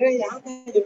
अरे यहाँ पे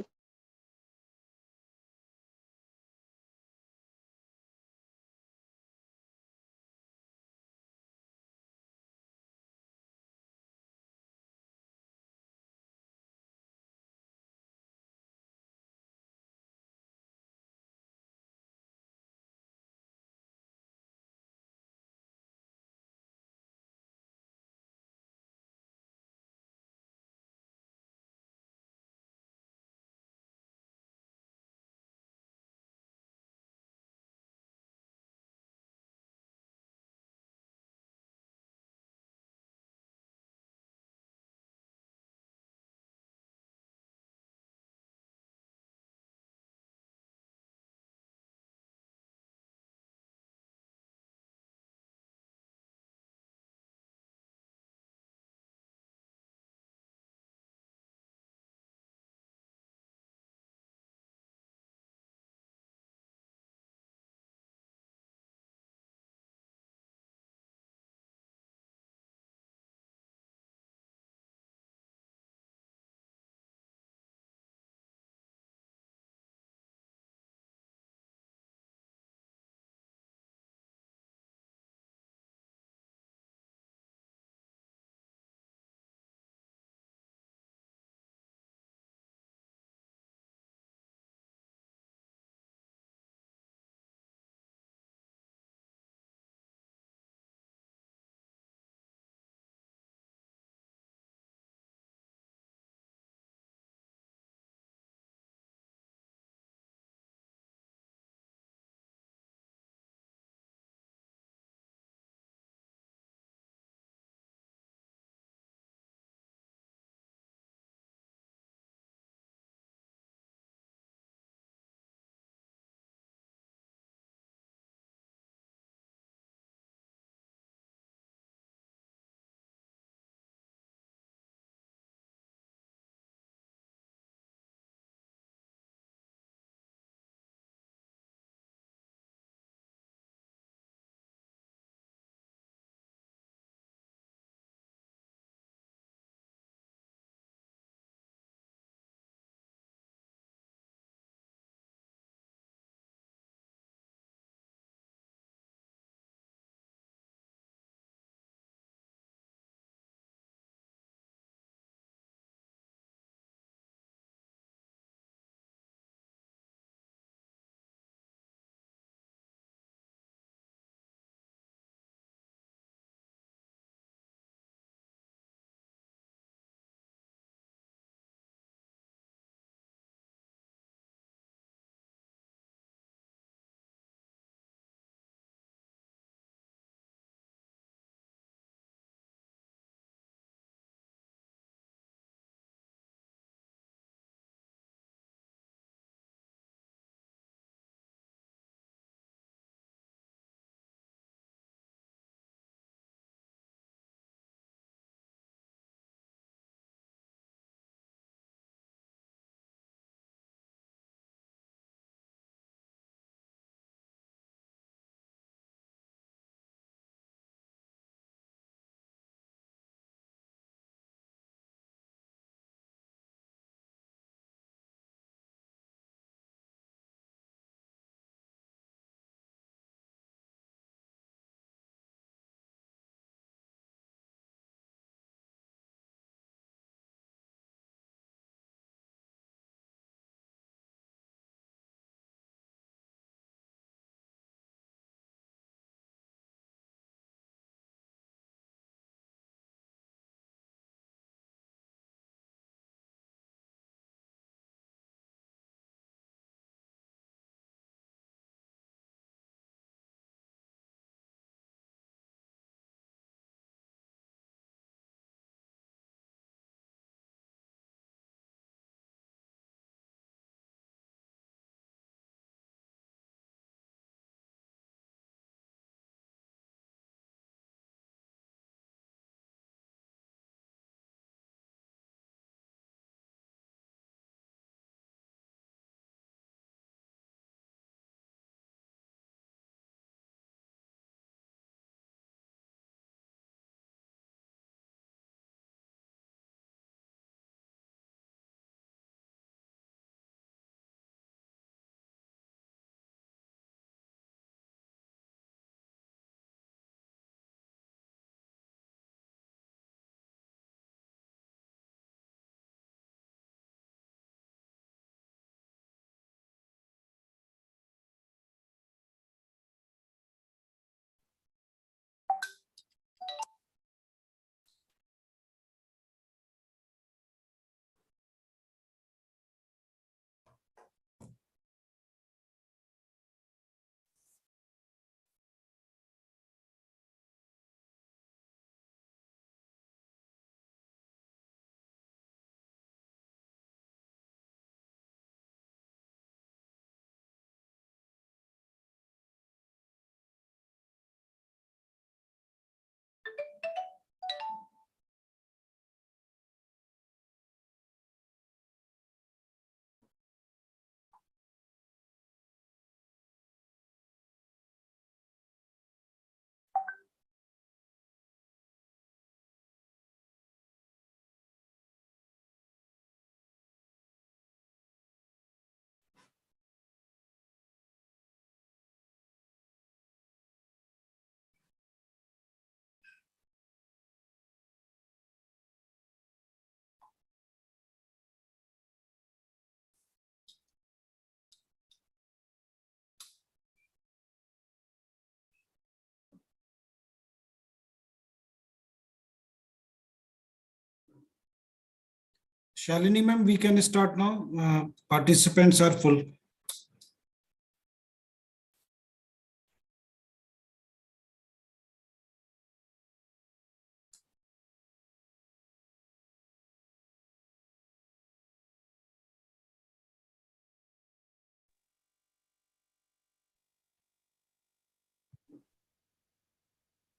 Shalini ma'am, we can start now. Participants are full.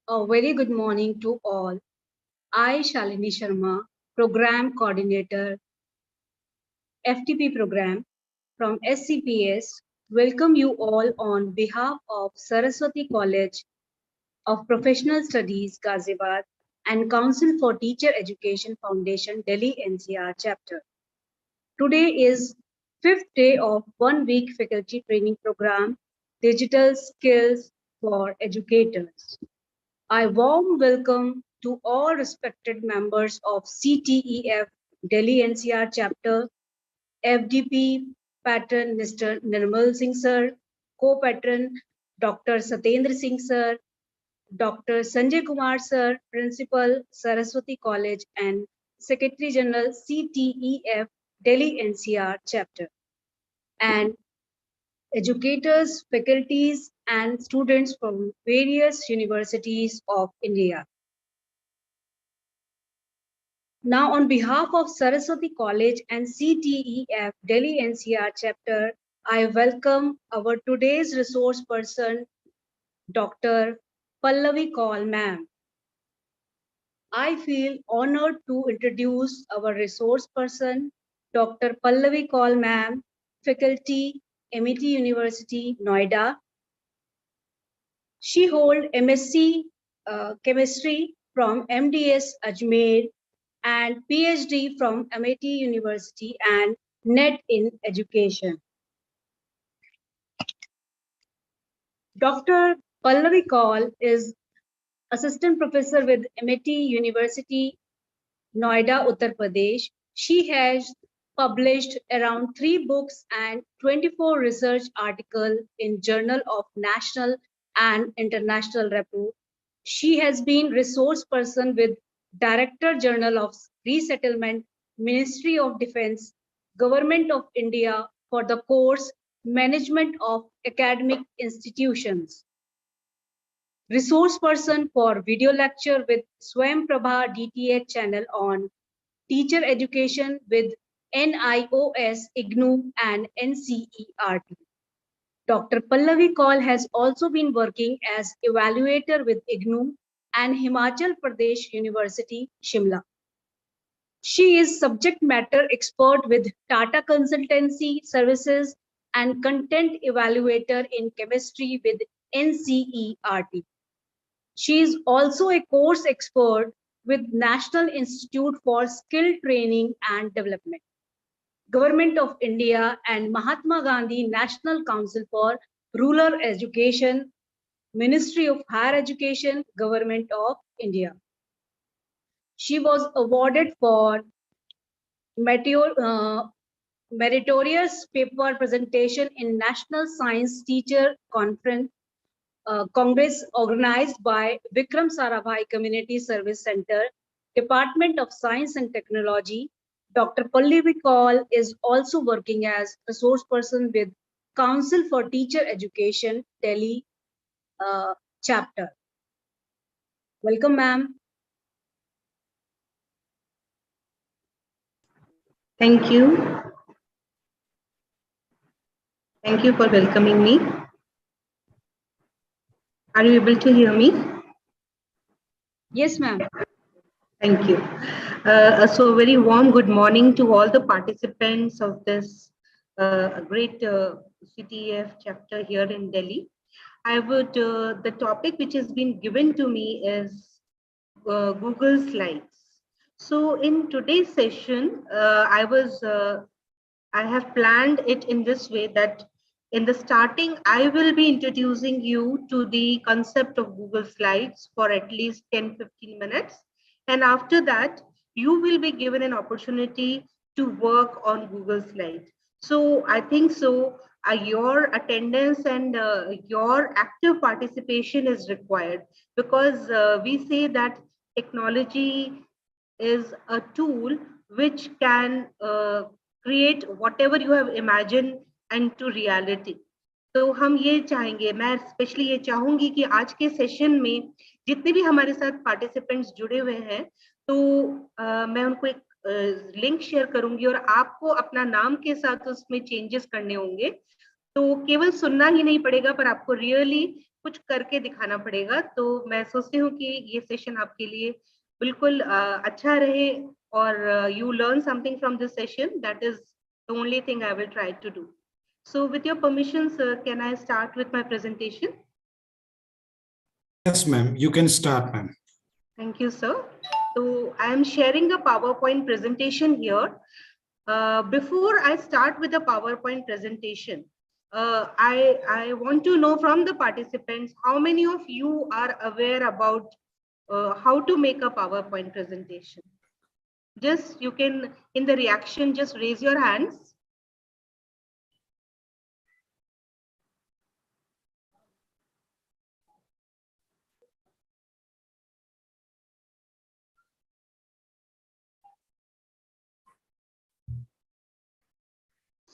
A very good morning to all. I, Shalini Sharma, Program Coordinator, FTP Program from SCPS, welcome you all on behalf of Saraswati College of Professional Studies, Ghaziabad, and Council for Teacher Education Foundation, Delhi NCR chapter. Today is fifth day of 1 week faculty training program, Digital Skills for Educators. I warm welcome to all respected members of CTEF Delhi NCR chapter, FDP patron Mr. Nirmal Singh sir, co-patron Dr. Satendra Singh sir, Dr. Sanjay Kumar sir, Principal Saraswati College and Secretary General CTEF Delhi NCR chapter, and educators, faculties, and students from various universities of India. Now, on behalf of Saraswati College and CTEF Delhi NCR chapter, I welcome our today's resource person, Dr. Pallavi Kaul ma'am. I feel honored to introduce our resource person, Dr. Pallavi Kaul ma'am, faculty, MIT University, Noida. She holds MSc Chemistry from MDS Ajmer and PhD from MIT University and NET in Education. Dr. Pallavi Kaul is Assistant Professor with MIT University, Noida, Uttar Pradesh. She has published around 3 books and 24 research articles in Journal of National and International Repute. She has been resource person with Director Journal of Resettlement, Ministry of Defense, Government of India for the course Management of Academic Institutions. Resource person for video lecture with Swam Prabha DTH channel on teacher education with NIOS, IGNOU, and NCERT. Dr. Pallavi Kaul has also been working as evaluator with IGNOU and Himachal Pradesh University, Shimla. She is subject matter expert with Tata Consultancy Services and content evaluator in chemistry with NCERT. She is also a course expert with National Institute for Skill Training and Development, Government of India, and Mahatma Gandhi National Council for Rural Education, Ministry of Higher Education, Government of India. She was awarded for meritorious paper presentation in National Science Teacher Conference Congress organized by Vikram Sarabhai Community Service Center, Department of Science and Technology. Dr. Pallavi Kaul is also working as resource person with Council for Teacher Education, Delhi chapter. Welcome, ma'am. Thank you. Thank you for welcoming me. Are you able to hear me? Yes, ma'am. Thank you. So very warm good morning to all the participants of this great CTF chapter here in Delhi. I would, the topic which has been given to me is Google Slides. So in today's session, I have planned it in this way that in the starting, I will be introducing you to the concept of Google Slides for at least 10-15 minutes. And after that, you will be given an opportunity to work on Google Slides. So I think so your attendance and your active participation is required, because we say that technology is a tool which can create whatever you have imagined into reality. तो हम ये चाहेंगे, मैं specially ये चाहूंगी कि आज के सेशन में जितने भी हमारे साथ पार्टिसिपेंट्स जुड़े हुए हैं, तो मैं उनको एक लिंक शेयर करूंगी और आपको अपना नाम के साथ उसमें चेंजेस करने होंगे। तो केवल सुनना ही नहीं पड़ेगा, पर आपको रियली कुछ करके दिखाना पड़ेगा। तो मैं सोचती हूँ कि ये सेशन आपके लिए बिल्कुल अच्छा रहे और you learn something from this session. That is the only thing I will try to do. So with your permission, sir, can I start with my presentation? Yes, ma'am. You can start, ma'am. Thank you, sir. So I am sharing a PowerPoint presentation here. Before I start with the PowerPoint presentation, I want to know from the participants, how many of you are aware about how to make a PowerPoint presentation? Just you can, in the reaction, just raise your hands.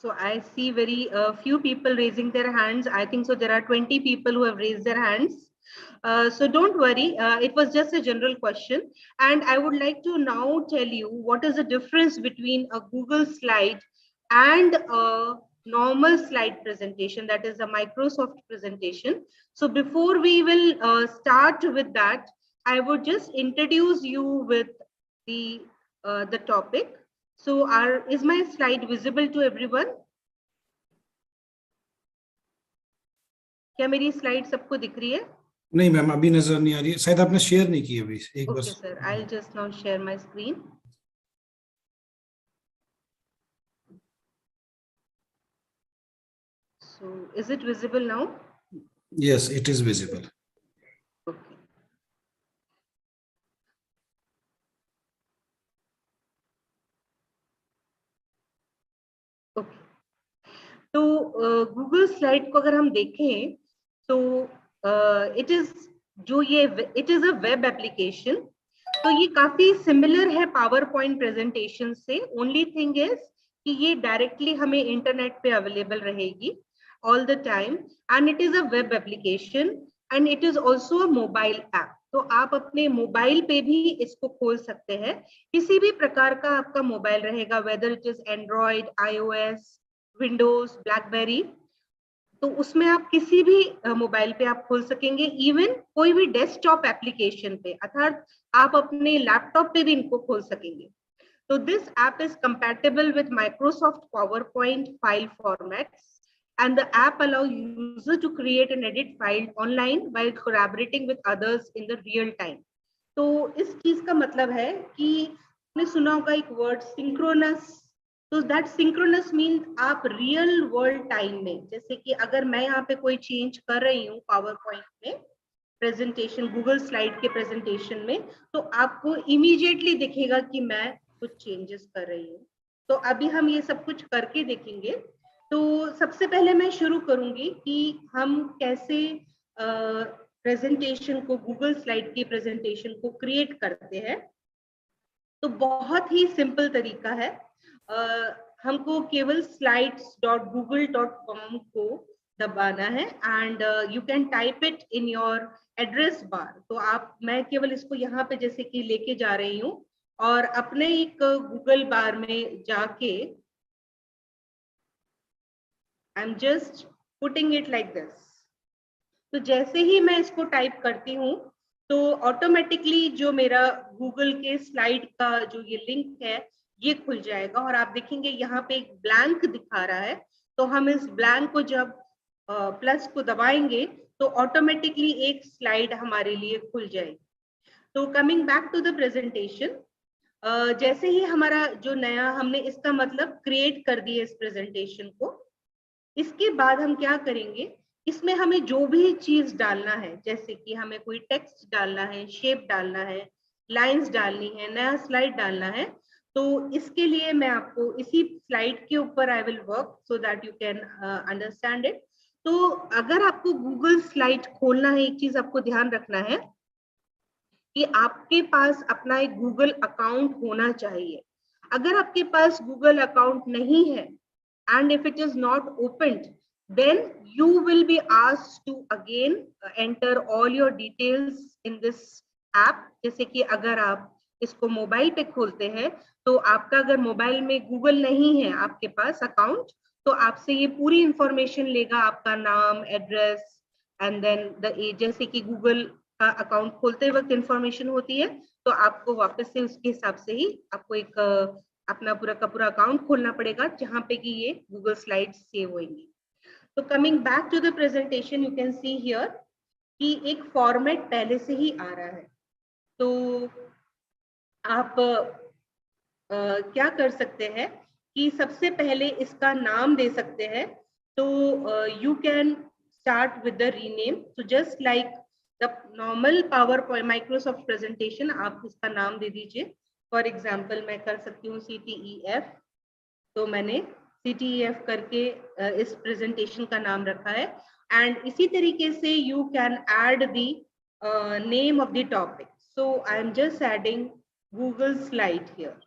So I see very few people raising their hands. I think so there are 20 people who have raised their hands. So don't worry, it was just a general question. And I would like to now tell you what is the difference between a Google slide and a normal slide presentation, that is a Microsoft presentation. So before we will start with that, I would just introduce you with the topic. So is my slide visible to everyone? क्या मेरी slide सबको दिख रही है? नहीं ma'am, अभी नजर नहीं आ रही है, शायद आपने शेयर नहीं की अभी। एक बार। Okay sir, I'll just now share my screen. So is it visible now? Yes, it is visible. Okay. Okay. तो गूगल स्लाइड को अगर हम देखें तो it is a web application. तो ये काफी सिमिलर है पावर पॉइंट प्रेजेंटेशन से। ओनली थिंग इज कि ये डायरेक्टली हमें इंटरनेट पे अवेलेबल रहेगी all the time, and it is a web application and it is also a mobile app. तो आप अपने मोबाइल पे भी इसको खोल सकते हैं, किसी भी प्रकार का आपका मोबाइल रहेगा, whether it is Android, iOS, Windows, blackberry, तो उसमें आप किसी भी मोबाइल पे आप खोल सकेंगे। इवन कोई भी डेस्कटॉप एप्लीकेशन पे, अर्थात आप अपने लैपटॉप पे भी इनको खोल सकेंगे। तो this app is compatible with Microsoft PowerPoint file formats and the app allow user to create and edit file online while collaborating with others in the real time. तो इस चीज का मतलब है कि आपने सुना होगा एक वर्ड सिंक्रोनस। तो दैट सिंक्रोनस मीन्स आप रियल वर्ल्ड टाइम में, जैसे कि अगर मैं यहाँ पे कोई चेंज कर रही हूँ पावर पॉइंट में प्रेजेंटेशन, गूगल स्लाइड के प्रेजेंटेशन में, तो आपको इमीडिएटली दिखेगा कि मैं कुछ चेंजेस कर रही हूँ। तो अभी हम ये सब कुछ करके देखेंगे। तो सबसे पहले मैं शुरू करूंगी कि हम कैसे प्रेजेंटेशन को, गूगल स्लाइड की प्रेजेंटेशन को क्रिएट करते हैं। तो बहुत ही सिंपल तरीका है। हमको केवल slides.google.com को दबाना है and you can type it in your address bar. तो मैं केवल इसको यहाँ पे जैसे कि लेके जा रही हूँ और अपने एक गूगल बार में जाके आई am just putting it like this. तो जैसे ही मैं इसको टाइप करती हूँ तो ऑटोमेटिकली जो मेरा गूगल के स्लाइड का जो ये लिंक है ये खुल जाएगा और आप देखेंगे यहाँ पे एक ब्लैंक दिखा रहा है। तो हम इस ब्लैंक को जब प्लस को दबाएंगे तो ऑटोमेटिकली एक स्लाइड हमारे लिए खुल जाएगी। तो coming back to the presentation, जैसे ही हमारा जो नया, हमने इसका मतलब क्रिएट कर दिया इस प्रेजेंटेशन को, इसके बाद हम क्या करेंगे, इसमें हमें जो भी चीज डालना है, जैसे कि हमें कोई टेक्स्ट डालना है, शेप डालना है, लाइंस डालनी है, नया स्लाइड डालना है, तो इसके लिए मैं आपको इसी स्लाइड के ऊपर I will work so that you can understand it. तो अगर आपको गूगल स्लाइड खोलना है, एक चीज आपको ध्यान रखना है कि आपके पास अपना एक गूगल अकाउंट होना चाहिए। अगर आपके पास गूगल अकाउंट नहीं है and if it is not opened, then you will be asked to again enter all your details in this app. जैसे कि अगर आप इसको मोबाइल पे खोलते हैं तो आपका अगर मोबाइल में गूगल नहीं है आपके पास अकाउंट, तो आपसे ये पूरी इंफॉर्मेशन लेगा, आपका नाम, address and then the age. जैसे कि गूगल का अकाउंट खोलते वक्त इंफॉर्मेशन होती है, तो आपको वापस से उसके हिसाब से ही आपको एक अपना पूरा का पूरा अकाउंट खोलना पड़ेगा, जहां पे कि ये गूगल स्लाइड्स सेव होंगी। तो coming back to the presentation, you can see here कि एक फॉर्मेट पहले से ही आ रहा है। तो आप क्या कर सकते हैं कि सबसे पहले इसका नाम दे सकते हैं। तो you can start with the rename. तो just like the normal PowerPoint Microsoft presentation, आप इसका नाम दे दीजिए। फॉर एग्जाम्पल मैं कर सकती हूँ CTEF। तो मैंने CTEF करके इस प्रेजेंटेशन का नाम रखा है। एंड इसी तरीके से you can add the name of the topic. So I am just adding Google slide here.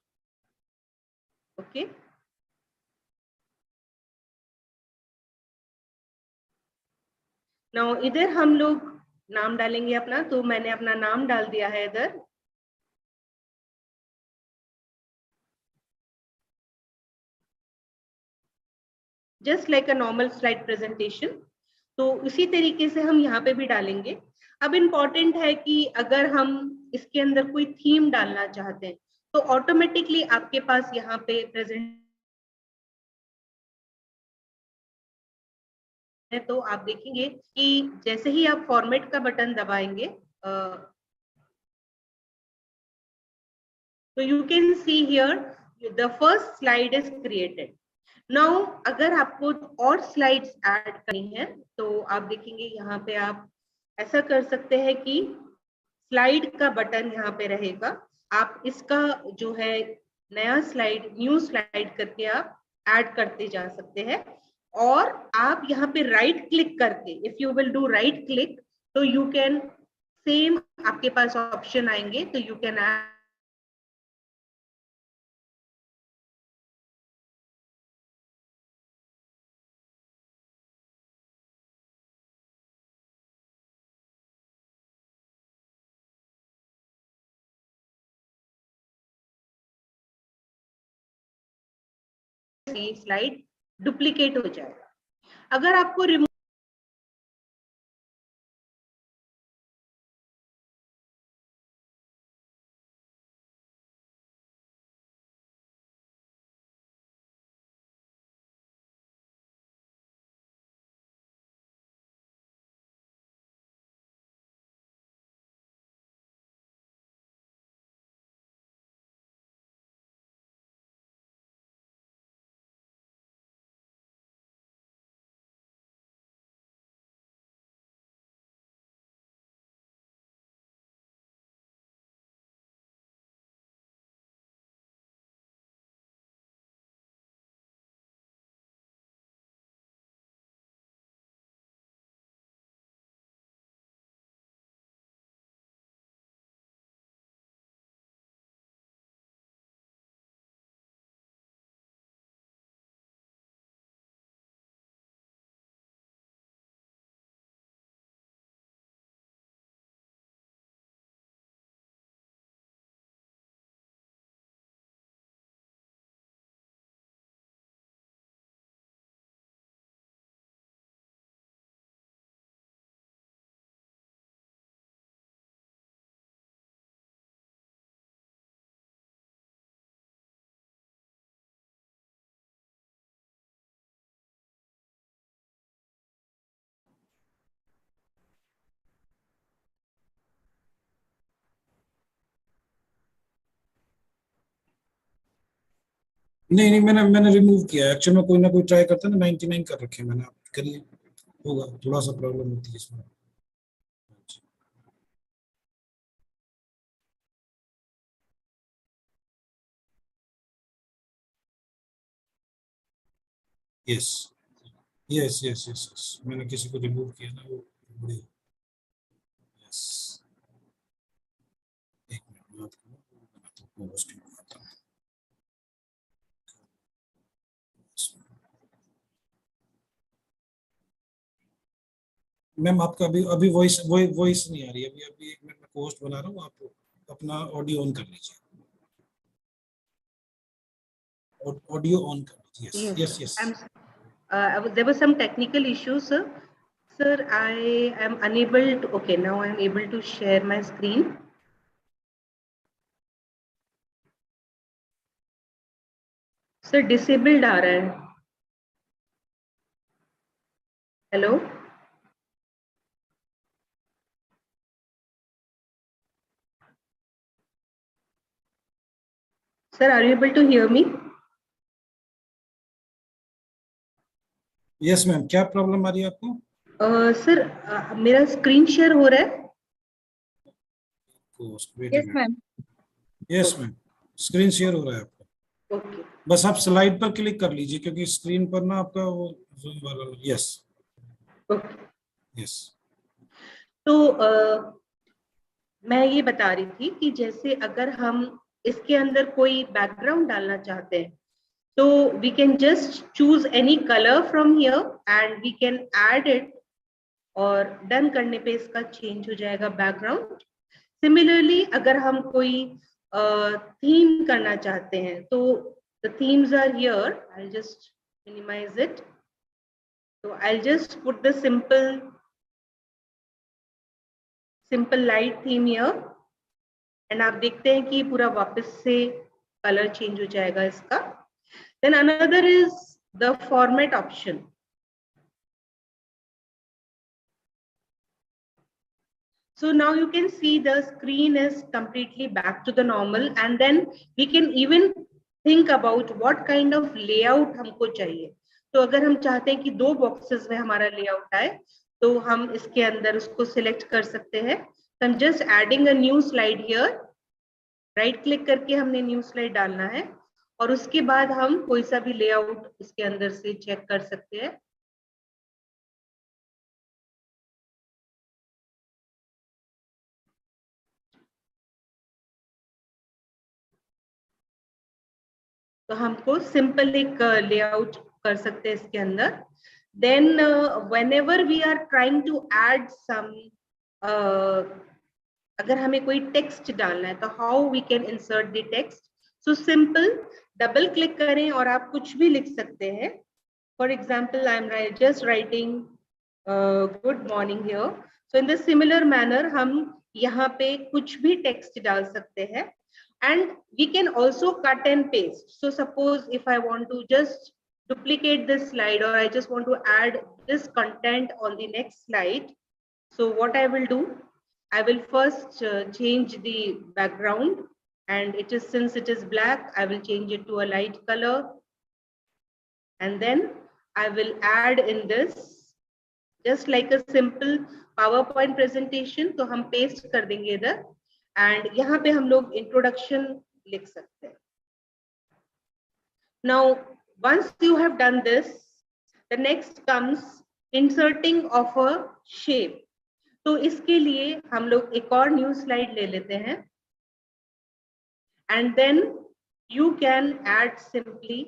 Okay, now इधर हम लोग नाम डालेंगे अपना। तो मैंने अपना नाम डाल दिया है इधर। Just like a normal slide presentation. तो उसी तरीके से हम यहाँ पे भी डालेंगे। अब इम्पॉर्टेंट है कि अगर हम इसके अंदर कोई थीम डालना चाहते हैं तो ऑटोमेटिकली आपके पास यहाँ पे प्रेजेंट है। तो आप देखेंगे कि जैसे ही आप फॉर्मेट का बटन दबाएंगे तो you can see here the first slide is created. Now अगर आपको और स्लाइड्स ऐड करनी है तो आप देखेंगे यहाँ पे आप ऐसा कर सकते हैं कि स्लाइड का बटन यहाँ पे रहेगा। आप इसका जो है नया स्लाइड, न्यू स्लाइड करके आप ऐड करते जा सकते हैं। और आप यहाँ पे राइट क्लिक करके, if you will do right click, तो यू कैन सेम आपके पास ऑप्शन आएंगे। तो you can add slide duplicate हो जाएगा। अगर आपको रिमूव नहीं नहीं, मैंने रिमूव किया। एक्चुअली में कोई ना कोई ट्राई करता है ना, 99 कर रखे हैं मैंने। आप करिए, होगा, थोड़ा सा प्रॉब्लम होती है इसमें। Yes yes yes yes yes, मैंने किसी को रिमूव किया ना, वो बड़ी। यस, एक मिनट, मैं आपको बनाता हूँ, मैम आपका अभी अभी वॉइस नहीं आ रही, अभी अभी 1 मिनट में पोस्ट बना रहा हूँ, आप अपना ऑडियो ऑन कर लीजिए, ऑडियो ऑन कर लीजिए। Yes, yes sir. Yes. There were some technical issues, sir. Sir, I am unable to. Okay, now I am able to share my screen. Sir, disabled आ रहा है. Hello. Sir, are you able to hear me? Yes ma'am, क्या problem आ रही है आपको? Sir, मेरा screen share हो रहा है? Yes, ma'am. Yes ma'am, screen share हो रहा है आपका। Okay. बस आप स्लाइड पर क्लिक कर लीजिए, क्योंकि स्क्रीन पर ना आपका वो जूम वाला। Yes Okay. यस। तो मैं ये बता रही थी कि जैसे अगर हम इसके अंदर कोई बैकग्राउंड डालना चाहते हैं, तो we can just choose any color from here and we can add it, और डन करने पे इसका चेंज हो जाएगा बैकग्राउंड। सिमिलरली अगर हम कोई थीम करना चाहते हैं, तो the themes are here. I'll just minimize it. So I'll just put the simple light theme here, and आप देखते हैं कि पूरा वापस से कलर चेंज हो जाएगा इसका। Then another is the format option. So now you can see the screen is completely back to the normal, and then we can even think about what kind of layout हमको चाहिए। तो अगर हम चाहते हैं कि 2 बॉक्सेस में हमारा लेआउट आए, तो हम इसके अंदर उसको सिलेक्ट कर सकते हैं। So I'm just adding a new slide here. Right click करके हमने न्यू स्लाइड डालना है, और उसके बाद हम कोई सा भी लेआउट इसके अंदर से चेक कर सकते हैं। तो हमको सिंपल एक लेआउट कर सकते हैं इसके अंदर। Then whenever we are trying to add some, अगर हमें कोई टेक्स्ट डालना है, तो how we can insert the text. So simple double click करें और आप कुछ भी लिख सकते हैं। For example I am just writing good morning here. So in the similar manner हम यहाँ पे कुछ भी टेक्स्ट डाल सकते हैं, and we can also cut and paste. So suppose if I want to just duplicate this slide, or I just want to add this content on the next slide, so what I will do, I will first change the background, and it is, since it is black, I will change it to a light color, and then I will add in this just like a simple PowerPoint presentation। तो हम paste कर देंगे इधर, and यहाँ पे हम लोग introduction लिख सकते हैं। Now once you have done this, the next comes inserting of a shape। तो इसके लिए हम लोग एक और न्यू स्लाइड ले लेते हैं, and then you can add simply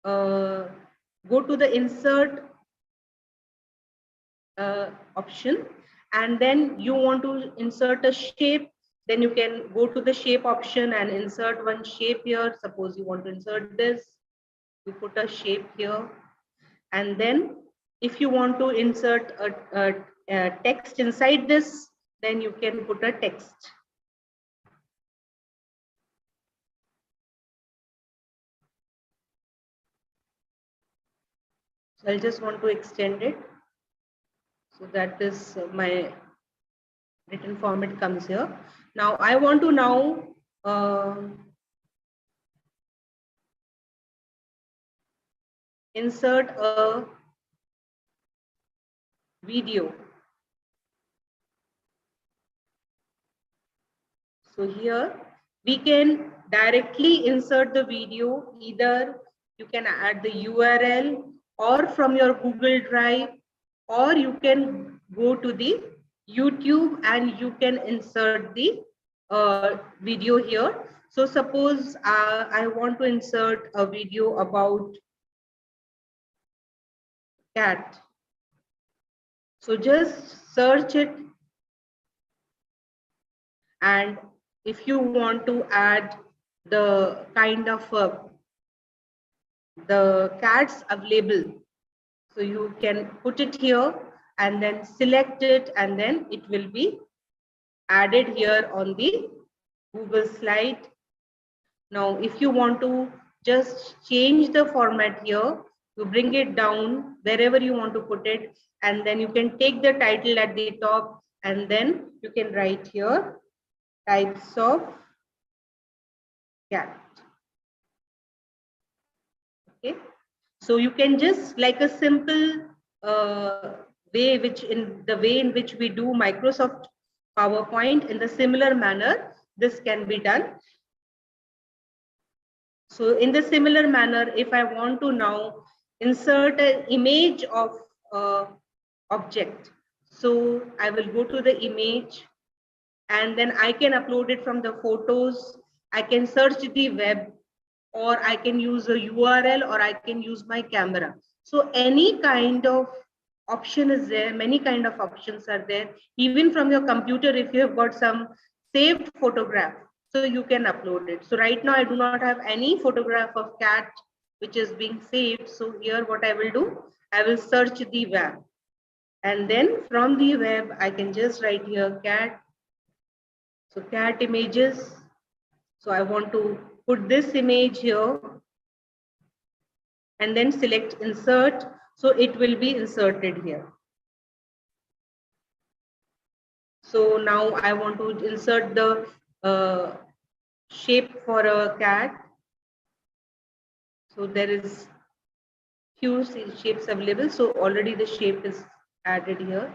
go to the insert option, and then you want to insert a shape, then you can go to the shape option and insert one shape here. Suppose you want to insert this, you put a shape here, and then if you want to insert a text inside this, then you can put a text. So I just want to extend it, so that is my written format comes here. Now I want to insert a video. So here we can directly insert the video. Either you can add the URL or from your Google Drive, or you can go to the YouTube and you can insert the video here. So suppose I want to insert a video about cat. So just search it, and if you want to add the kind of the cats available, so you can put it here and then select it, and then it will be added here on the Google slide. Now, if you want to just change the format here, you bring it down wherever you want to put it, and then you can take the title at the top, and then you can write here types of cat. Okay, so you can just like a simple way, which in the way in which we do Microsoft PowerPoint, in the similar manner, this can be done. So in the similar manner, if I want to now insert an image of object, so I will go to the image, and then I can upload it from the photos. I can search the web, or I can use a URL, or I can use my camera. So any kind of option is there, many kind of options are there. Even from your computer, if you have got some saved photograph, so you can upload it. So right now I do not have any photograph of cat which is being saved. So here what I will do, I will search the web, and then from the web I can just write here cat. So cat images. So I want to put this image here, and then select insert. So it will be inserted here. So now I want to insert the shape for a cat. So there is few shapes available. So already the shape is added here.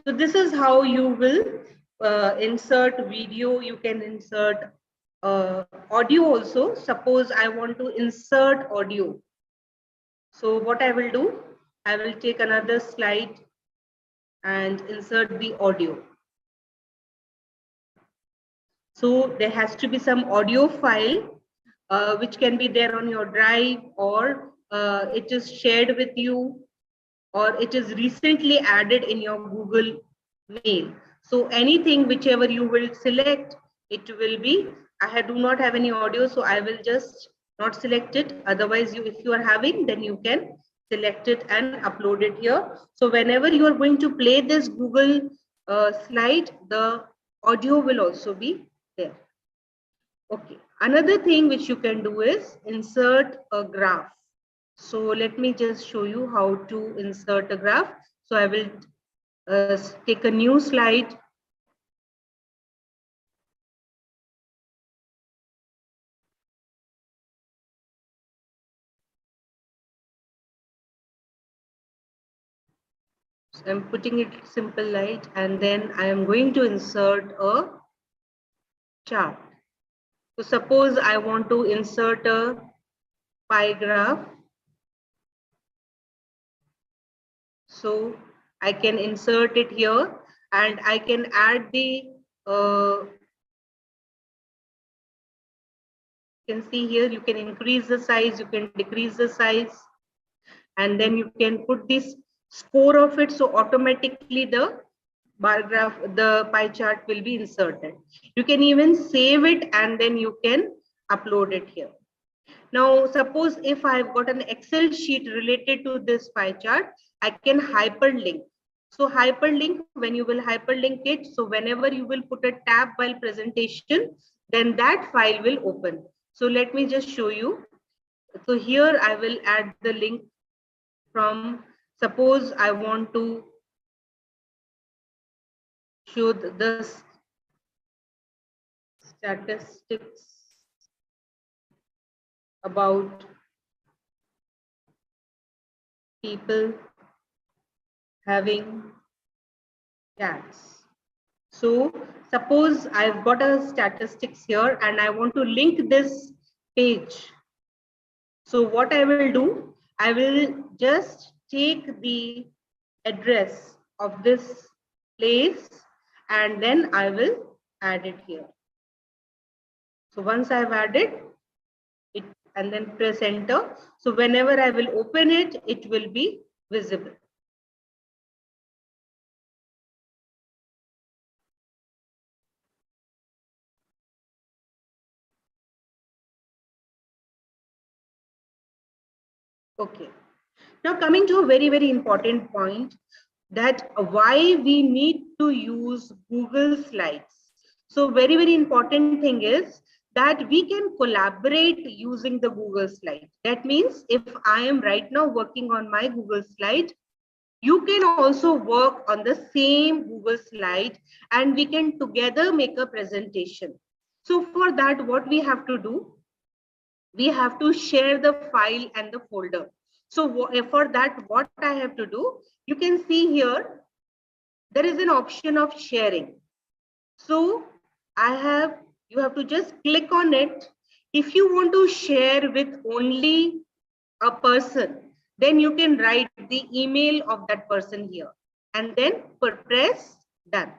So this is how you will insert video. You can insert audio also. Suppose I want to insert audio. So what I will do, I will take another slide and insert the audio. So there has to be some audio file which can be there on your drive, or it is shared with you, or it is recently added in your Google Mail. So anything, whichever you will select, it will be. I do not have any audio, so I will just not select it. Otherwise, if you are having, then you can select it and upload it here. So whenever you are going to play this Google slide, the audio will also be there. Okay, another thing which you can do is insert a graph. So let me just show you how to insert a graph. So I will take a new slide. So I'm putting it simple light, and then I am going to insert a chart. So suppose I want to insert a pie graph. So I can insert it here, and I can add the you can see here, you can increase the size, you can decrease the size, and then you can put this score of it. So automatically the bar graph, the pie chart will be inserted. You can even save it, and then you can upload it here. Now, suppose if I've got an Excel sheet related to this pie chart, I can hyperlink. So hyperlink, when you will hyperlink it, so whenever you will put a tab while presentation, then that file will open. So let me just show you. So here I will add the link from, suppose I want to show the statistics about people having cats. So suppose I've got a statistics here, and I want to link this page. So what I will do, I will just take the address of this place, and then I will add it here. So once I've added it, and then press enter. So whenever I will open it, it will be visible. Okay. Now coming to a very, very important point, that why we need to use Google Slides. So very, very important thing is that we can collaborate using the Google Slide. That means if I am right now working on my Google Slide, you can also work on the same Google Slide and we can together make a presentation. So for that, what we have to do, we have to share the file and the folder. So for that, what I have to do, you can see here, there is an option of sharing. So you have to just click on it. If you want to share with only a person, then you can write the email of that person here and then press done.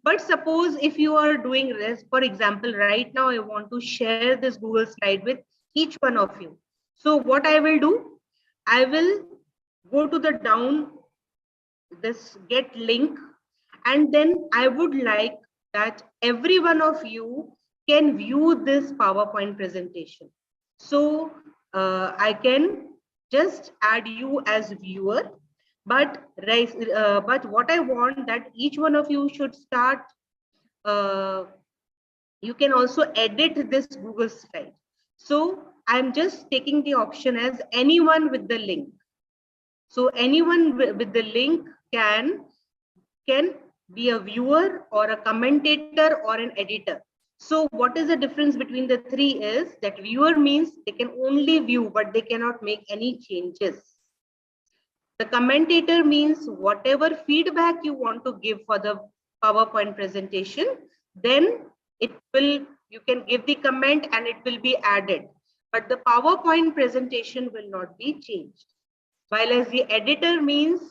But suppose if you are doing this, for example, right now I want to share this Google slide with each one of you. So what I will do, I will go to the this get link, and then I would like that every one of you can view this PowerPoint presentation. So I can just add you as viewer, but what I want that each one of you should start. You can also edit this Google slide. So I'm just taking the option as anyone with the link. So anyone with the link can be a viewer or a commentator or an editor. So what is the difference between the three is that viewer means they can only view, but they cannot make any changes. The commentator means whatever feedback you want to give for the PowerPoint presentation, then you can give the comment and it will be added. But the PowerPoint presentation will not be changed. While as the editor means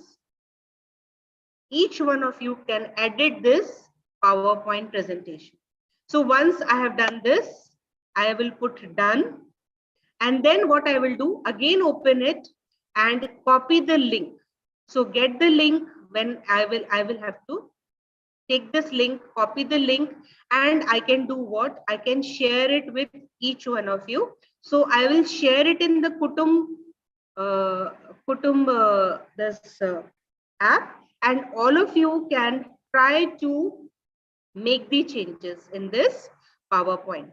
each one of you can edit this PowerPoint presentation. So once I have done this, I will put done. And then what I will do, again open it and copy the link. So get the link. When I will have to take this link, copy the link, and I can do what? I can share it with each one of you. So I will share it in the app, and all of you can try to make the changes in this PowerPoint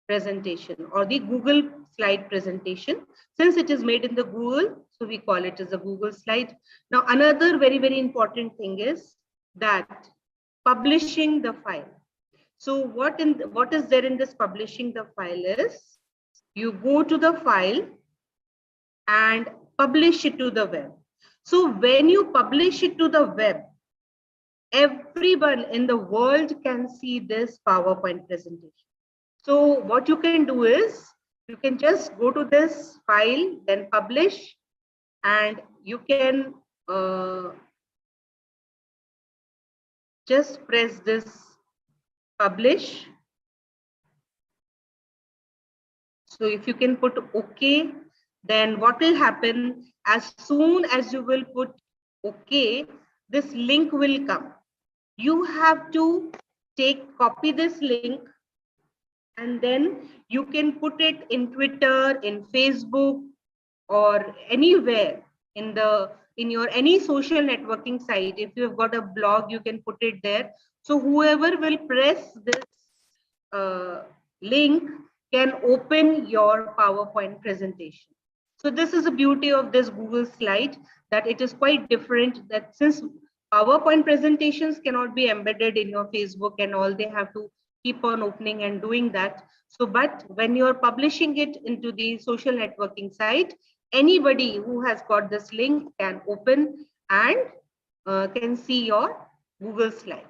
presentation or the Google slide presentation. Since it is made in the Google, so we call it as a Google slide. Now, another very, very important thing is that publishing the file. So what is there in this publishing the file is, you go to the file and publish it to the web. So when you publish it to the web, everyone in the world can see this PowerPoint presentation. So what you can do is, you can just go to this file, then publish, and you can just press this publish. So if you can put OK, then what will happen, as soon as you will put OK, this link will come. You have to copy this link, and then you can put it in Twitter, in Facebook, or anywhere in your any social networking site. If you have got a blog, you can put it there. So whoever will press this link can open your PowerPoint presentation. So this is the beauty of this Google slide, that it is quite different, that since PowerPoint presentations cannot be embedded in your Facebook and all, they have to keep on opening and doing that. So, but when you're publishing it into the social networking site, anybody who has got this link can open and can see your Google slides.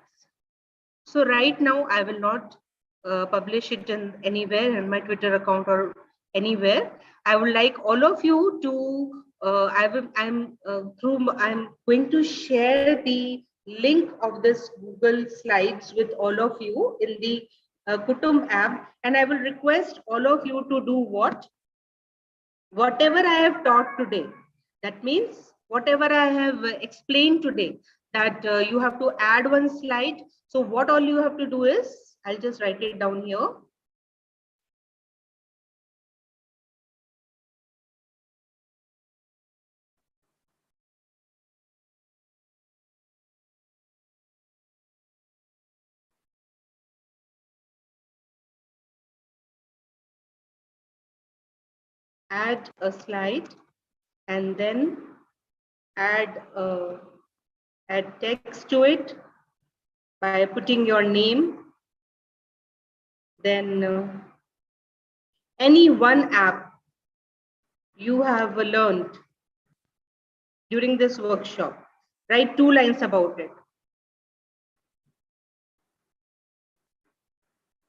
So right now I will not publish it in anywhere in my Twitter account or anywhere. I would like all of you to I'm going to share the link of this Google slides with all of you in the Kutum app, and I will request all of you to do what? whatever I have taught today, that means whatever I have explained today, that you have to add one slide. So what all you have to do is, I'll just write it down here. Add a slide and then add text to it by putting your name. Then any one app you have learned during this workshop, write 2 lines about it.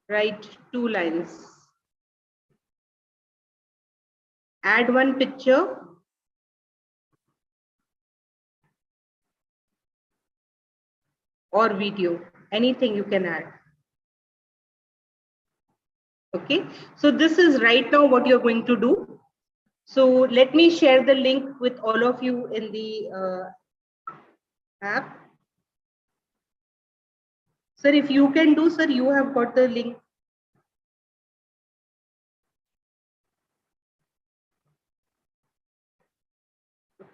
Write 2 lines. Add one picture. Or video, anything you can add. Okay, so this is right now what you're going to do. So let me share the link with all of you in the app. Sir, if you can do, sir, you have got the link.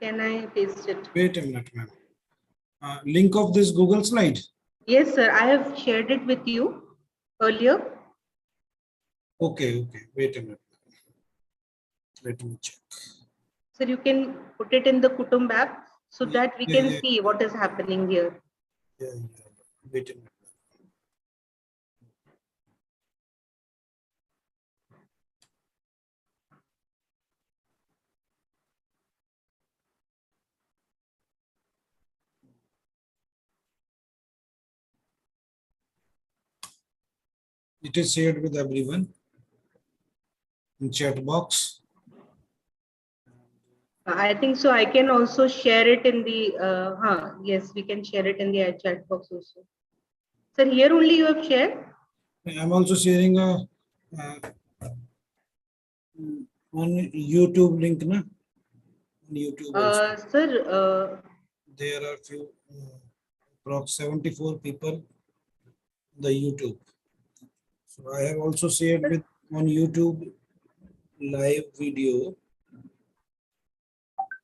Can I paste it? Wait a minute, ma'am. Link of this Google slide. Yes, sir, I have shared it with you earlier. Okay, wait a minute. Let me check. Sir, you can put it in the Kutumb app so that we can see what is happening here. Yeah. Wait a minute. It is shared with everyone in chat box. I think so. I can also share it in the, yes, we can share it in the chat box also. Sir, here only you have shared? I'm also sharing a on YouTube link, na? On YouTube also. Sir, There are few, approx 74 people the YouTube. So I have also shared with on YouTube live video.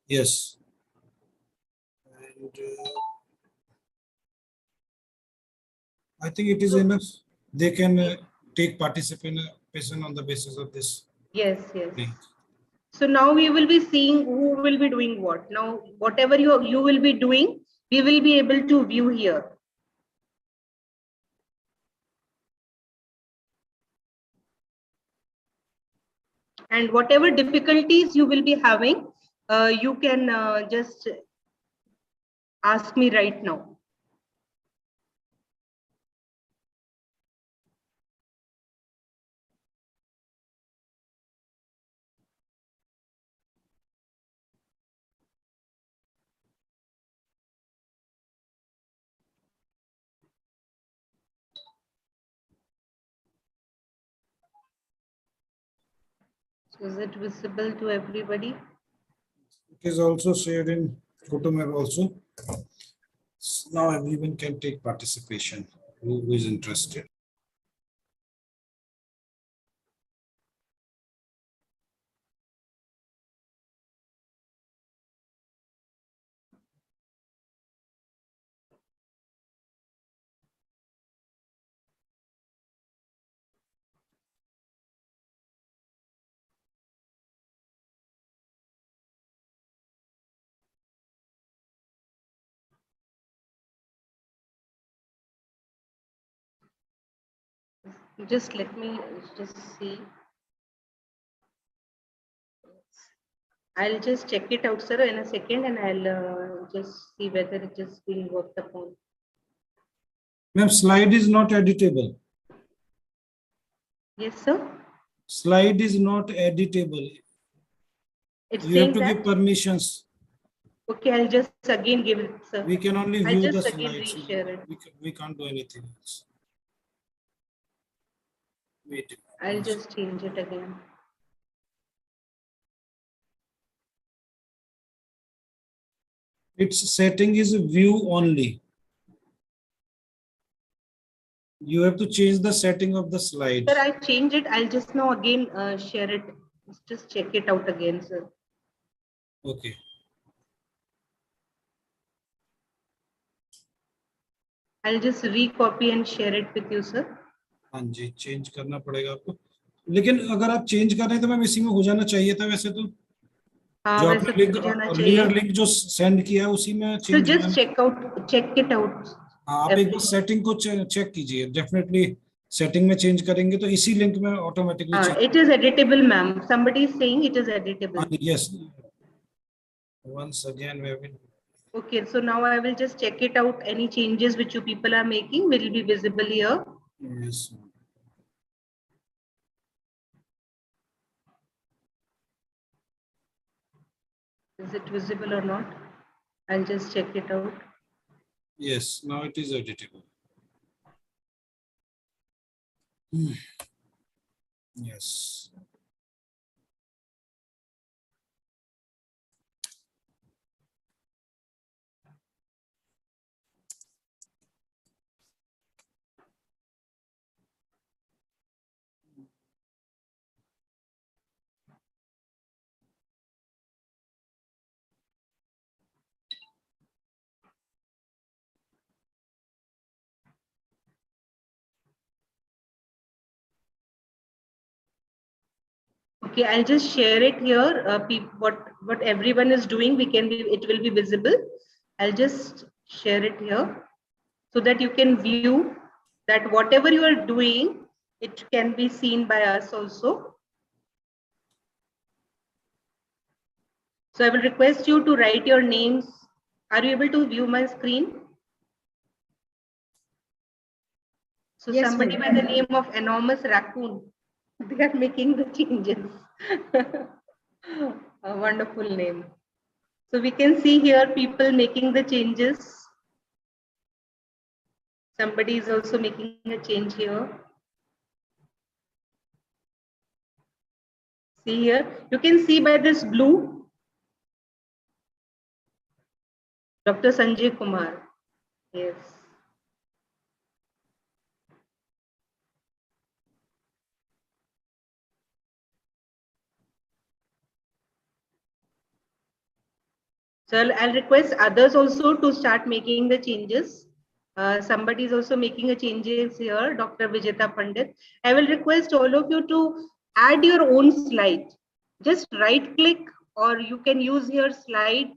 Yes. And I think it is enough. They can take participation on the basis of this. yes. Link. So now we will be seeing who will be doing what. Now, whatever you will be doing, we will be able to view here. And whatever difficulties you will be having, you can just ask me right now. So is it visible to everybody? It is also shared in Kutumab also. Now everyone can take participation who is interested. Just let me just see. I'll just check it out, sir, in a second, and I'll just see whether it is being worked upon. Ma'am, slide is not editable. Yes, sir. Slide is not editable. It's You have saying to that. give permissions. Okay, I'll just again give it, sir. We can only I'll view the just again slides. reshare it. We can't do anything else. Wait. I'll just change it again. Its setting is view only. You have to change the setting of the slide. Sir, I changed it. I'll just now again share it. Just check it out again, sir. Okay. I'll just recopy and share it with you, sir. हाँ जी, change करना पड़ेगा आपको, लेकिन अगर आप change कर रहे हैं तो मैम इसी में हो जाना चाहिए था वैसे तो। हाँ, जो वैसे आपने तो लिंक हो जाना अर्लियर चाहिए। लिंक जो सेंड किया है उसी में So change just check it out. हाँ, आप एक बार सेटिंग को चेक कीजिए, डेफिनेटली सेटिंग में चेंज करेंगे तो इसी लिंक में automatically change. It is editable, ma'am. Somebody is saying it is editable. Yes, once again we will. Okay, so now I will just check it out. Any changes which you people are making will be visible here. Yes, Is it visible or not? I'll just check it out. yes, now it is editable. Yes. Okay, I'll just share it here. What everyone is doing, it will be visible. I'll just share it here so that you can view that whatever you are doing, it can be seen by us also. So I will request you to write your names. Are you able to view my screen? So Yes, somebody ma'am. by the name of Enormous Raccoon, they are making the changes. A wonderful name. So we can see here people making the changes. Somebody is also making a change here. See here, you can see by this blue, Dr. Sanjay Kumar. Yes. So I'll request others also to start making the changes. Somebody is also making a changes here, Dr. Vijeta Pandit. I will request all of you to add your own slide. Just right click or you can use your slide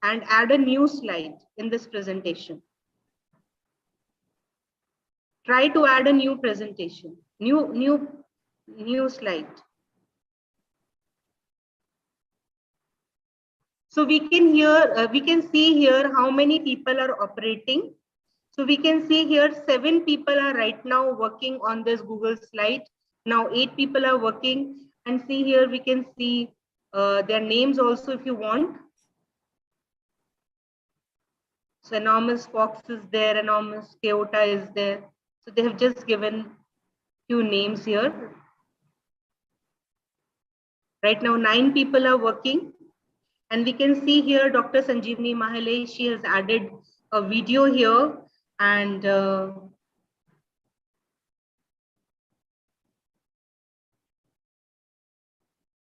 and add a new slide in this presentation. Try to add a new presentation, new slide. So we can see here how many people are operating. So we can see here 7 people are right now working on this Google slide. Now 8 people are working, and see here we can see their names also if you want. So Enormous Fox is there, Enormous Keota is there. So they have just given few names here. Right now 9 people are working. And we can see here Dr. Sanjeevani Mahale, she has added a video here, and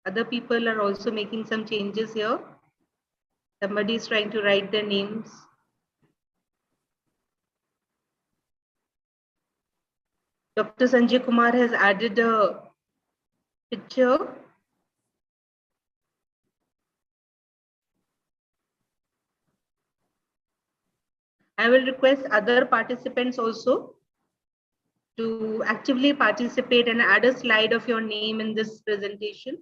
other people are also making some changes here. Somebody is trying to write their names. Dr. Sanjay Kumar has added a picture. I will request other participants also to actively participate and add a slide of your name in this presentation.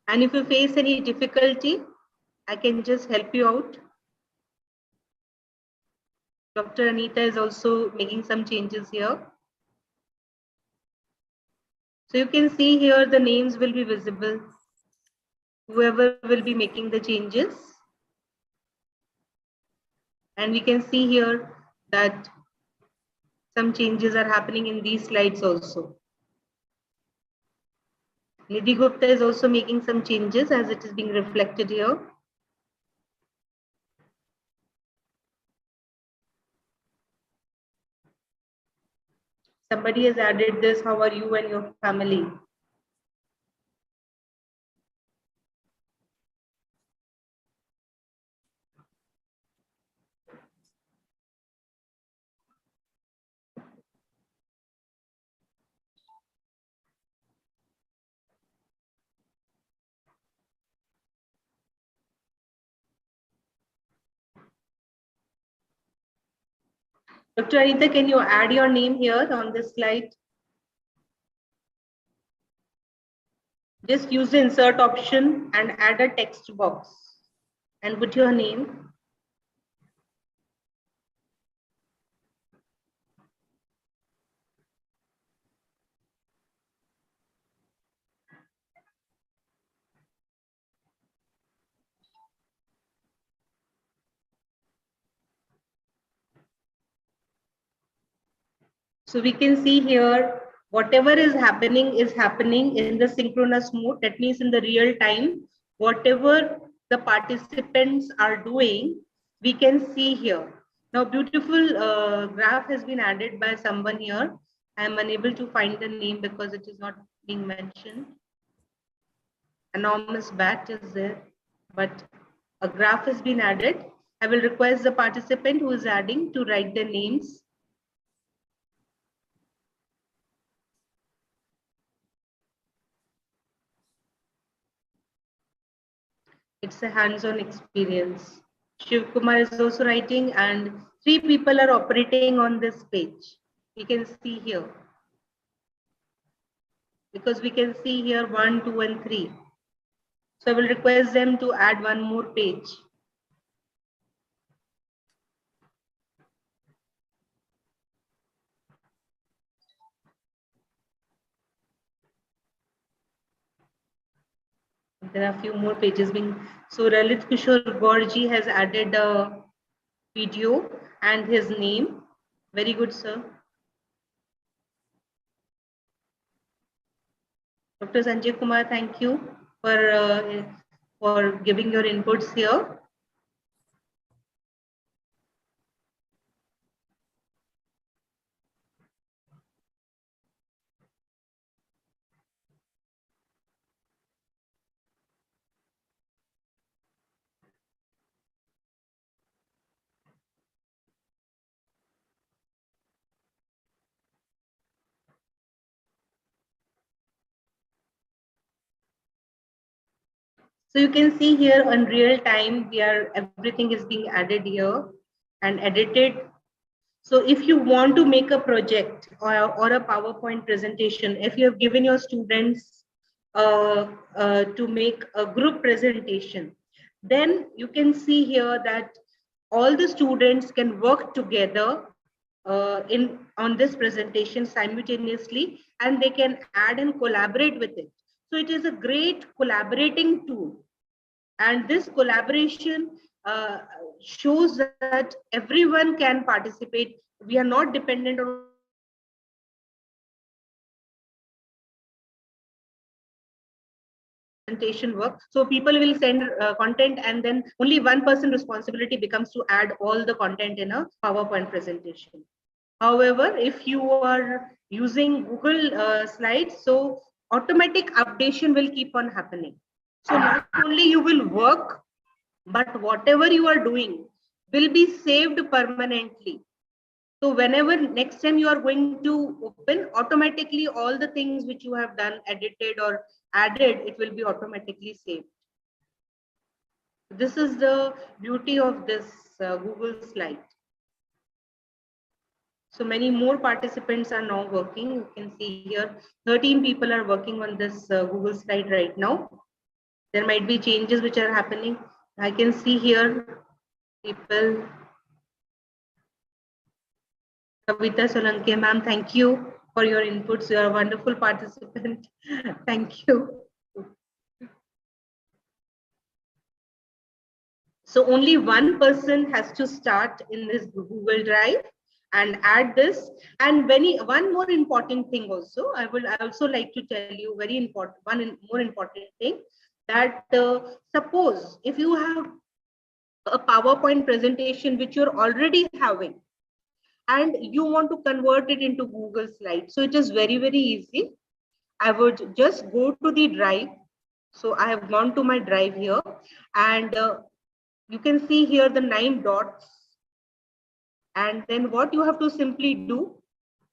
And if you face any difficulty, I can just help you out. Dr. Anita is also making some changes here. So you can see here the names will be visible. Whoever will be making the changes. And we can see here that some changes are happening in these slides also. Nidhi Gupta is also making some changes as it is being reflected here. Somebody has added this, how are you and your family? Dr. Anita, can you add your name here on this slide? Just use the insert option and add a text box and put your name. So we can see here, whatever is happening in the synchronous mode. That means in the real time, whatever the participants are doing, we can see here. Now, beautiful graph has been added by someone here. I am unable to find the name because it is not being mentioned. Anonymous bat is there, but a graph has been added. I will request the participant who is adding to write their names. It's a hands-on experience. Shiv Kumar is also writing, and 3 people are operating on this page. We can see here. Because we can see here 1, 2, and 3. So I will request them to add one more page. There are a few more pages being. So Lalit Kishore Gorji has added a video and his name. Very good, sir. Dr. Sanjay Kumar, thank you for giving your inputs here. So you can see here on real time, everything is being added here and edited. So if you want to make a project or a PowerPoint presentation, if you have given your students to make a group presentation, then you can see here that all the students can work together on this presentation simultaneously, and they can add and collaborate with it. So it is a great collaborating tool. And this collaboration shows that everyone can participate. We are not dependent on presentation work. So people will send content, and then only one person responsibility becomes to add all the content in a PowerPoint presentation. However, if you are using Google Slides, so automatic updation will keep on happening. So not only you will work, but whatever you are doing will be saved permanently. So whenever next time you are going to open, automatically all the things which you have done, edited or added, it will be automatically saved. This is the beauty of this Google slide. So many more participants are now working. You can see here 13 people are working on this Google slide right now. There might be changes which are happening. I can see here people. Kavita Solanke, ma'am, thank you for your inputs. You are a wonderful participant. Thank you. So only one person has to start in this Google Drive, and add this. And one more important thing also, I also like to tell you very important, more important thing, that suppose if you have a PowerPoint presentation which you're already having and you want to convert it into Google Slides. So it is very, very easy. I would just go to the drive. So I have gone to my drive here, and you can see here the 9 dots. And then what you have to simply do,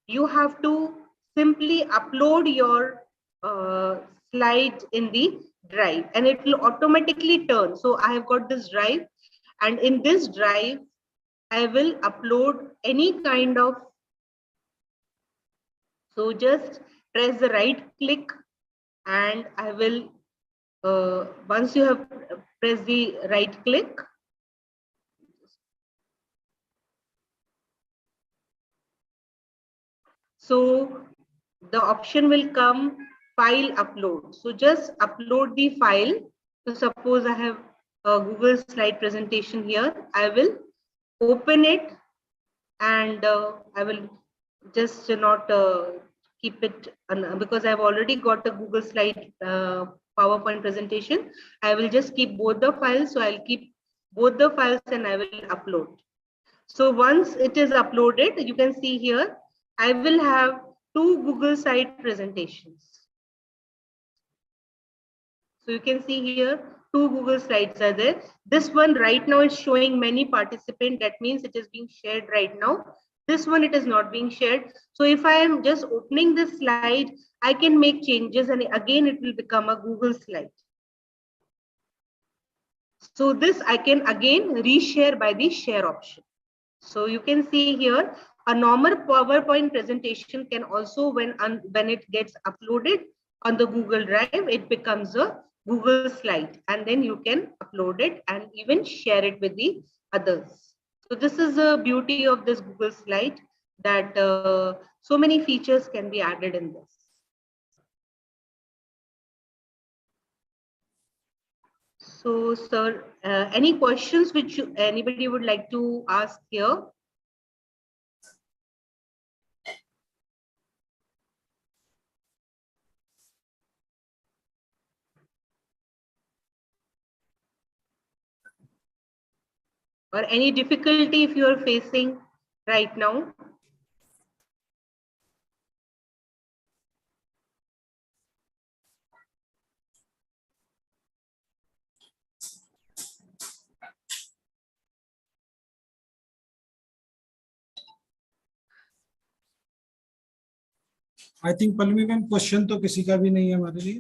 you have to simply upload your slide in the drive, and it will automatically turn. So I have got this drive, and in this drive, I will upload any kind of, so just press the right click, and I will, once you have pressed the right click, so the option will come file upload. So just upload the file. So suppose I have a Google slide presentation here. I will open it, and I will just not keep it because I've already got a Google slide PowerPoint presentation. I will just keep both the files. So I'll keep both the files and I will upload. So once it is uploaded, you can see here, I will have 2 Google Site presentations. So you can see here, 2 Google Slides are there. This one right now is showing many participants. That means it is being shared right now. This one, it is not being shared. So if I am just opening this slide, I can make changes, and again, it will become a Google slide. So this I can again reshare by the share option. So you can see here, a normal PowerPoint presentation can also, when it gets uploaded on the Google Drive, it becomes a Google slide, and then you can upload it and even share it with the others. So this is the beauty of this Google slide, that so many features can be added in this. So, sir, any questions which anybody would like to ask here? Or any difficulty if you are facing right now? I think Pallavi ma'am question तो किसी का भी नहीं है हमारे लिए।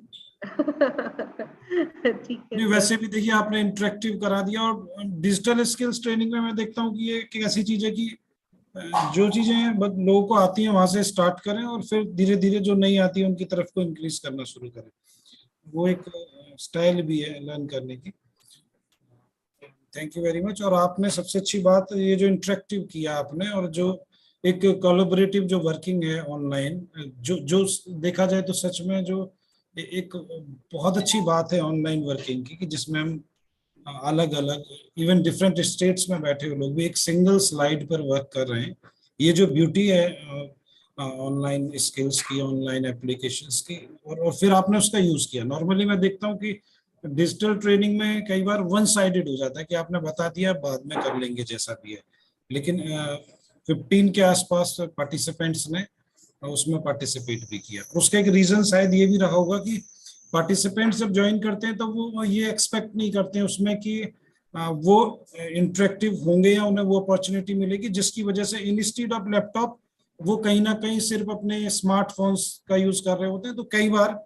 ठीक है। नहीं, वैसे भी देखिए आपने इंटरेक्टिव करा दिया, और डिजिटल स्किल्स ट्रेनिंग में मैं देखता हूँ कि ये एक ऐसी चीज है कि जो चीजें लोगों को आती हैं वहां से स्टार्ट करें, और फिर धीरे धीरे जो नहीं आती है उनकी तरफ को इंक्रीज करना शुरू करें। वो एक स्टाइल भी है लर्न करने की। Thank you very much. और आपने सबसे अच्छी बात ये जो इंटरेक्टिव किया आपने, और जो एक कोलैबोरेटिव जो वर्किंग है ऑनलाइन, जो देखा जाए तो सच में जो एक बहुत अच्छी बात है ऑनलाइन वर्किंग की, कि जिसमें हम अलग अलग इवन डिफरेंट स्टेट्स में बैठे हुए लोग भी एक सिंगल स्लाइड पर वर्क कर रहे हैं। ये जो ब्यूटी है ऑनलाइन स्किल्स की, ऑनलाइन एप्लीकेशंस की, और फिर आपने उसका यूज किया। नॉर्मली मैं देखता हूँ कि डिजिटल ट्रेनिंग में कई बार वन साइडेड हो जाता है कि आपने बता दिया बाद में कर लेंगे जैसा भी है, लेकिन 15 के आसपास पार्टिसिपेंट्स ने उसमें पार्टिसिपेट भी किया। उसका एक रीजन शायद ये भी रहा होगा कि पार्टिसिपेंट्स जब ज्वाइन करते हैं तो वो ये एक्सपेक्ट नहीं करते हैं उसमें कि वो इंटरेक्टिव होंगे या उन्हें वो अपॉर्चुनिटी मिलेगी, जिसकी वजह से इंस्टीड ऑफ लैपटॉप वो कहीं ना कहीं सिर्फ अपने स्मार्टफोन्स का यूज कर रहे होते हैं। तो कई बार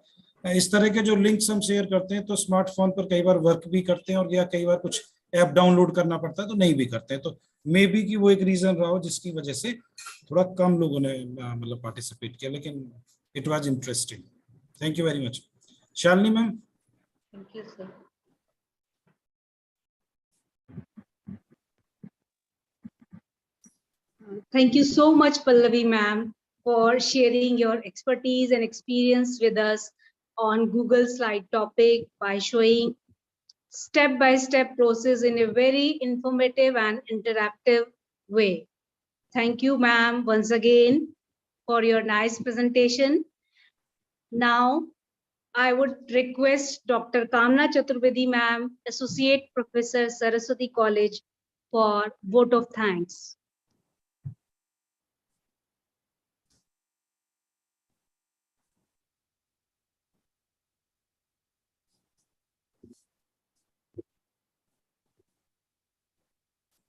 इस तरह के जो लिंक्स हम शेयर करते हैं तो स्मार्टफोन पर कई बार वर्क भी करते हैं, और या कई बार कुछ ऐप डाउनलोड करना पड़ता है तो नहीं भी करते हैं। तो मे बी कि वो एक रीजन रहा हो जिसकी वजह से थोड़ा कम लोगों ने मतलब पार्टिसिपेट किया, लेकिन it was interesting. Thank you very much. Shalini ma'am. Thank you sir. Thank you so much, Pallavi ma'am, for sharing your expertise and experience with us on Google slide topic by showing step-by-step process in a very informative and interactive way. Thank you, ma'am, once again for your nice presentation. Now, I would request Dr. Kamna Chaturvedi, ma'am, Associate Professor, Saraswati College, for vote of thanks.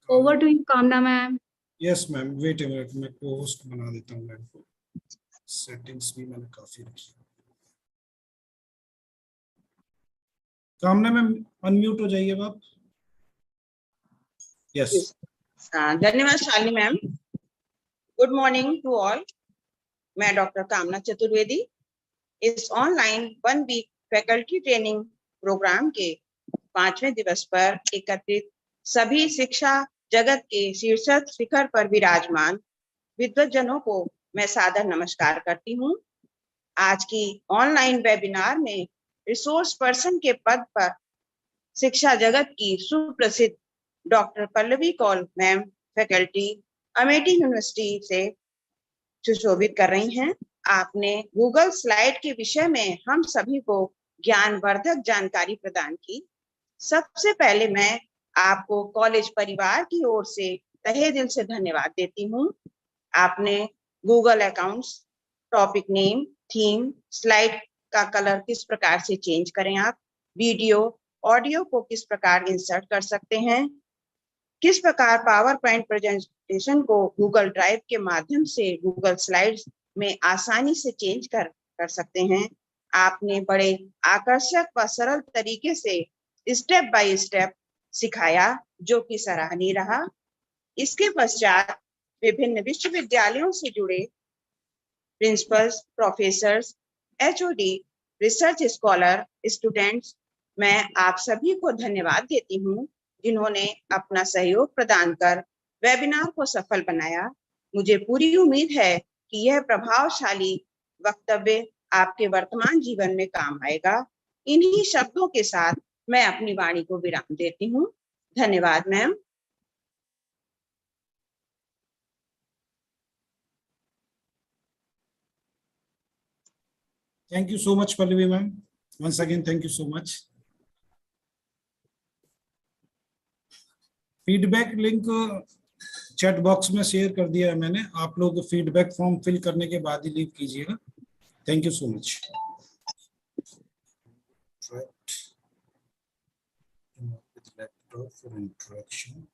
Over to you, Kamna, ma'am. Yes ma'am, wait a minute, मैं को host बना देता हूँ ma'am को। Settings भी मैंने काफी रखी। कामना मैम अनम्यूट हो जाइए आप। यस। धन्यवाद Shalini ma'am. Good morning to all. मैं डॉक्टर कामना चतुर्वेदी इस online 1 week faculty training programme के 5वें दिवस पर एकत्रित सभी शिक्षा जगत के शीर्ष शिखर पर विराजमान विद्वज्जनों को मैं सादर नमस्कार करती हूँ। आज की ऑनलाइन वेबिनार में रिसोर्स पर्सन के पद पर शिक्षा जगत की सुप्रसिद्ध doctor Pallavi Kaul ma'am faculty Amethi university से सुशोभित कर रही हैं। आपने गूगल स्लाइड के विषय में हम सभी को ज्ञानवर्धक जानकारी प्रदान की। सबसे पहले मैं आपको कॉलेज परिवार की ओर से तहे दिल से धन्यवाद देती हूँ। आपने Google accounts, topic name, theme, slide का कलर किस प्रकार से चेंज करें, आप वीडियो ऑडियो को किस प्रकार इंसर्ट कर सकते हैं, किस प्रकार पावर पॉइंट प्रेजेंटेशन को गूगल ड्राइव के माध्यम से गूगल स्लाइड्स में आसानी से चेंज कर सकते हैं। आपने बड़े आकर्षक व सरल तरीके से स्टेप बाय स्टेप सिखाया, जो कि सराहनीय रहा। इसके पश्चात विभिन्न विश्वविद्यालयों से जुड़े principles, professors, HOD, research scholar, students, मैं आप सभी को धन्यवाद देती हूँ जिन्होंने अपना सहयोग प्रदान कर वेबिनार को सफल बनाया। मुझे पूरी उम्मीद है कि यह प्रभावशाली वक्तव्य आपके वर्तमान जीवन में काम आएगा। इन्हीं शब्दों के साथ मैं अपनी वाणी को विराम देती हूँ। धन्यवाद मैम। Thank you so much Pallavi ma'am, once again thank you so much. Feedback link chat box में शेयर कर दिया है मैंने, आप लोग फीडबैक फॉर्म फिल करने के बाद ही लीव कीजिएगा। Thank you so much. For interaction.